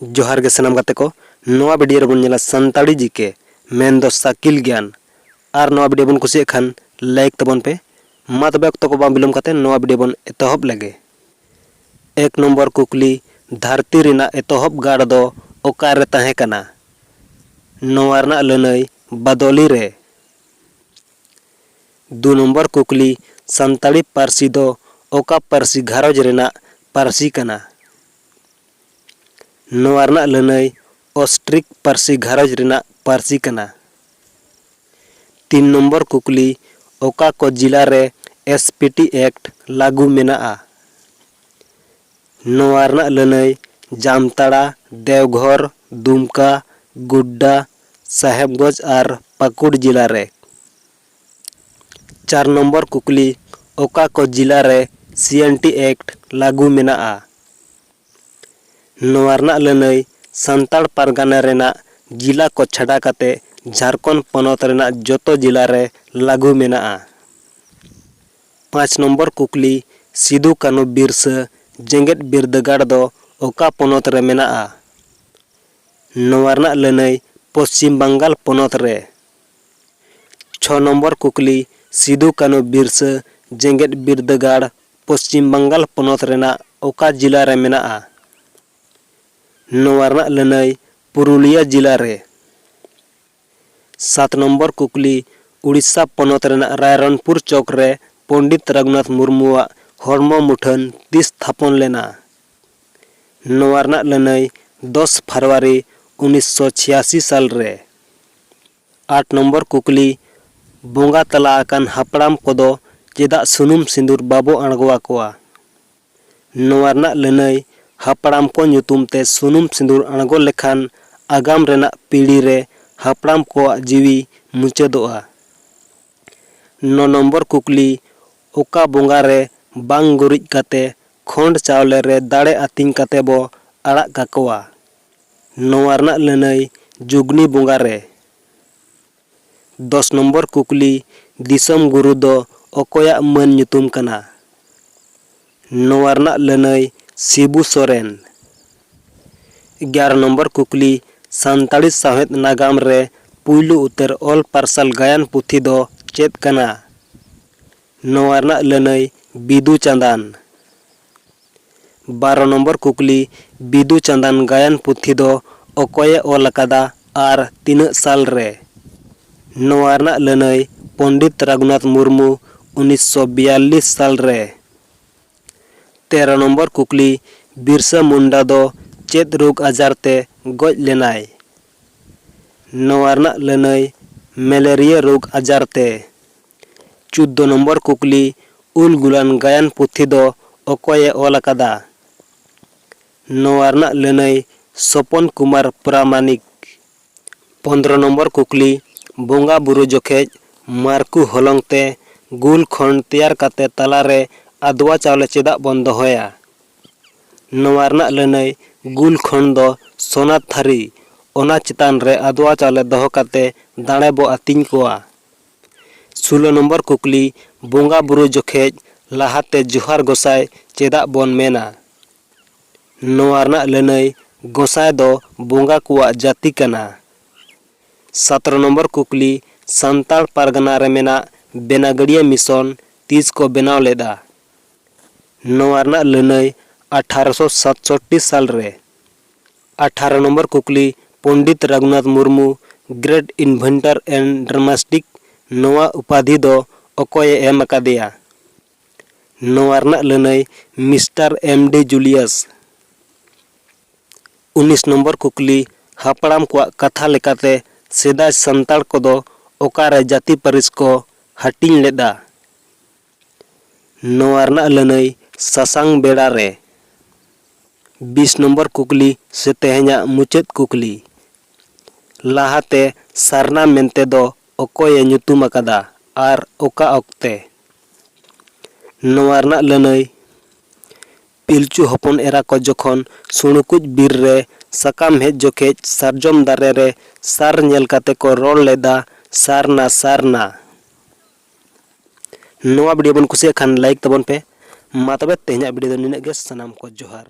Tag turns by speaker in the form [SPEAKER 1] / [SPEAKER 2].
[SPEAKER 1] जोहार गे सनाम गाते को नोआ वीडियो रे बन नेला संताड़ी जीके मेन दो साकिल ज्ञान और नोआ वीडियो बन कुसिए खान लाइक तबन पे मा तबे अक्तो को बाम बिलम काते नोआ वीडियो बन एतहब लगे। एक नंबर कुकली धरती रिना एतहब गाड़ दो ओकार तहे कना नोआ रना लनई बदोली रे। दो नंबर कुकली संताड़ी पारसी दो ओका पारसी घारोज रेना पारसी कना नोआ रना लनई ऑस्ट्रिक पारसी घारोज रेना पारसी कना। तीन नंबर कुकली ओका को जिला रे एसपीटी एक्ट लागू मेनाआ नोआ रना लनई जामताड़ा देवघर दुमका गुड्डा साहेबगंज और पाकुड़ जिला रे। चार नंबर कुकली ओका को जिला रे सीएनटी एक्ट लागू मेनाआ नोआ रना लनई संताड़ पारगाना रेना जिला को छाड़ा काते झारखंड पनत रेना जोतो जिला रे लागू मेनाआ। पाँच नंबर कुकली सिदू कानू बिरसा जेंगेट बिरदगाड़ दो ओका पनत रे मेनाआ नोआ रना लनई पश्चिम बंगाल पनत रे। 6 नंबर कुकली सिदू कानू बिरसा जेंगेट बिरदगाड़ पश्चिम बंगाल पनत रेना ओका जिला रे मेनाआ नोआ रना लनई पुरुलिया जिला रे। 7 नंबर कुकली उड़ीसा पनत रेना रायरनपुर चौक रे पंडित रघुनाथ मुर्मुआ हड़मो मुठन तीस थापन लेना नोआ रना लनई 10 फरवरी 1986 साल रे। 8 नंबर कुकली बोंगा तला आकान हापड़ाम कोदो चेदा सुनुम सिंदूर बाबो अणगवा कोआ नोआ रना लनई हापड़ाम को ᱧᱩᱛᱩᱢ ते सुनुम सिंदूर अणगो लेखान आगाम रेना पीढ़ी रे हापड़ाम को जीवी मुचादोआ। 9 नंबर कुकली ओका बोंगा रे बांग गुरिज काते खोंड चावले रे दाड़े आतिंग काते बो आड़ा काकोआ नोआ रना लनई जुगनी बोंगा रे। 10 नंबर कुकली दिसम गुरु दो ओकोया मन ᱧᱩᱛᱩᱢ कना नोआ रना लनई शिबू सोरेन। 11 नंबर कुकली संताड़ी साहेद नागाम रे पुइलू उतर ऑल पार्सल गायन पुथी दो चेत कना नोआ रना लनई बिदू चांदान। 12 नंबर कुकली बिदू चांदान गायन पुथी दो ओकोये ऑल अकादा आर तीन साल रे नोआ रना लनई पंडित रघुनाथ मुर्मू 1942 साल रे। 13 नंबर कुकली बिरसा मुंडा दो चेत रोग आजार ते गज लेनाय नोआ रना लनई मलेरिया रोग आजार ते। 14 नंबर कुकली उल गुलान गायन पुथी दो ओकोये ऑल अकादा नोआ रना लनई सपन कुमार प्रामाणिक। 15 नंबर कुकली बोंगा बुरु जोखेज मारकू हलंग ते गुल खंड तैयार काते तला रे आदवा चावले चेदा बन दोहोया नोआ रना लनई गुल खंड दो सोना थारी ओना चितान रे आदवा चावले दोहो काते दाड़े बो आतिंग कोआ। 16 नंबर कुकली बोंगा बुरु जोखेज लाहाते जोहार गोसाई चेदा बन मेना नोआ रना लनई गोसाई दो बोंगा कुआ जाति कना। 17 नंबर कुकली संताड़ पारगना रे मेना बेनागड़िया मिशन 30 को बनाव लेदा नोआ रना लनई 1867 साल रे। 18 नंबर कुकली Pandit Raghunath Murmu great inventor and dramatist नोआ उपाधि दो ओकोये एम अकादेया नोआ रना लनई मिस्टर एमडी जूलियस। 19 नंबर कुकली हापड़ाम को कथा लेकाते सेदाय संताड़ कोदो ओकारे जाति परिस को हटिंग लेदा नोआ रना लनई सासांग बेड़ा रे। 20 नंबर कुकली से तेहना मुचाद कुकली लाहाते सारना मेंते दो ओकोये ᱧᱩᱛᱩᱢ अकादा आर ओका ओक्ते नोआ रना लनई पिलचू हपन एरा को जखन सुणुकुज बीर रे सकाम हेज जोखेज सारजम दारे रे सार नेल काते को रोल लेदा सारना सारना। नोआ वीडियो बन कुसिया खान लाइक तबन पे मा तबे तेहना वीडियो निने गे सनाम को जोहार।